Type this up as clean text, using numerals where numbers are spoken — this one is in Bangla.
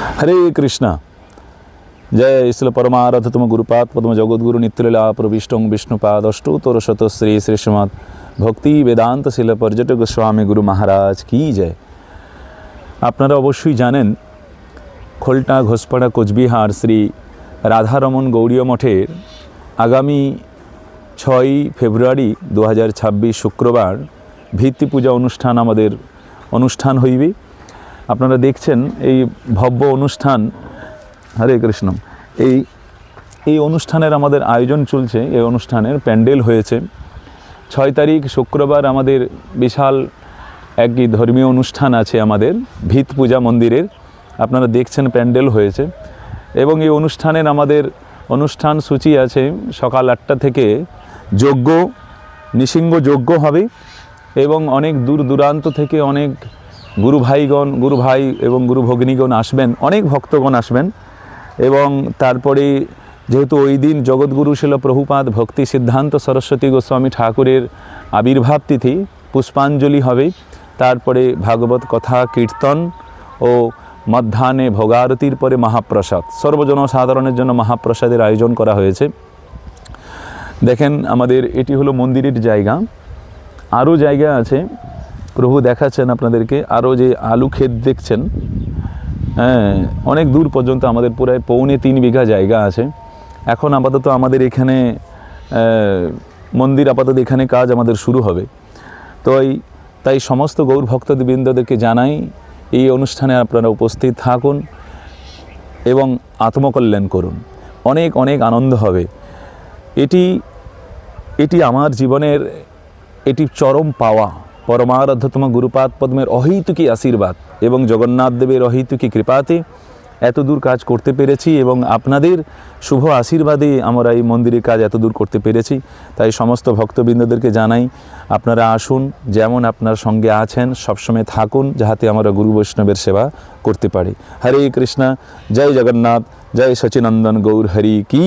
हरे कृष्णा। जय श्री परमाराध्यतम गुरुपाद पद्म जगद्गुरु नित्यलीला प्रविष्टं विष्णुपाद अष्टोत्तर शत श्री श्री श्रीमद् भक्ति वेदांत शिल पर्यटक गोस्वामी गुरु महाराज की जय। আপনারা অবশ্যই জানেন খোলটা ঘোষপাড়া কোচবিহার শ্রী রাধারমন গৌড়ীয় মঠের আগামী 6 ফেব্রুয়ারি 2026 শুক্রবার ভিত্তি পূজা অনুষ্ঠান আমাদের অনুষ্ঠান হইবে। আপনারা দেখছেন এই ভব্য অনুষ্ঠান। হরে কৃষ্ণ। এই অনুষ্ঠানের আমাদের আয়োজন চলছে। এই অনুষ্ঠানের প্যান্ডেল হয়েছে 6 তারিখ শুক্রবার আমাদের বিশাল একটি ধর্মীয় অনুষ্ঠান আছে আমাদের ভিত পূজা মন্দিরের। আপনারা দেখছেন প্যান্ডেল হয়েছে এবং এই অনুষ্ঠানের আমাদের অনুষ্ঠান সূচি আছে সকাল 8টা থেকে যজ্ঞ নিসিংহ যজ্ঞ হবে এবং অনেক দূর দূরান্ত থেকে অনেক গুরু ভাই এবং গুরু ভগ্নীগণ আসবেন, অনেক ভক্তগণ আসবেন। এবং তারপরে যেহেতু ওই দিন জগৎগুরু শিল প্রভুপাদ ভক্তি সিদ্ধান্ত সরস্বতী গোস্বামী ঠাকুরের আবির্ভাব তিথি, পুষ্পাঞ্জলি হবে, তারপরে ভাগবত কথা কীর্তন ও মধ্যাহ্নে ভোগারতির পরে মহাপ্রসাদ, সর্বজনসাধারণের জন্য মহাপ্রসাদের আয়োজন করা হয়েছে। দেখেন আমাদের এটি হলো মন্দিরের জায়গা। আরও জায়গা আছে, প্রভু দেখাচ্ছেন আপনাদেরকে। আরও যে আলু ক্ষেত দেখছেন, হ্যাঁ, অনেক দূর পর্যন্ত আমাদের প্রায় 3.25 বিঘা জায়গা আছে। এখন আপাতত আমাদের এখানে মন্দির আপাতত এখানে কাজ আমাদের শুরু হবে। তাই সমস্ত গৌর ভক্তবৃন্দদেরকে জানাই এই অনুষ্ঠানে আপনারা উপস্থিত থাকুন এবং আত্মকল্যাণ করুন। অনেক অনেক আনন্দ হবে। এটি আমার জীবনের এটি চরম পাওয়া। পরমারাধ্যতম গুরুপাদ পদ্মের অহৈতুকী আশীর্বাদ এবং জগন্নাথ দেবের অহৈতুকী কৃপাতে এতদূর কাজ করতে পেরেছি এবং আপনাদের শুভ আশীর্বাদে আমরা এই মন্দিরের কাজ এতদূর করতে পেরেছি। তাই সমস্ত ভক্তবৃন্দদেরকে জানাই আপনারা আসুন, যেমন আপনার সঙ্গে আছেন সবসময় থাকুন, যাতে আমরা গুরু বৈষ্ণবের সেবা করতে পারি। হরে কৃষ্ণ। জয় জগন্নাথ। জয় সচিনন্দন গৌর হরি কি।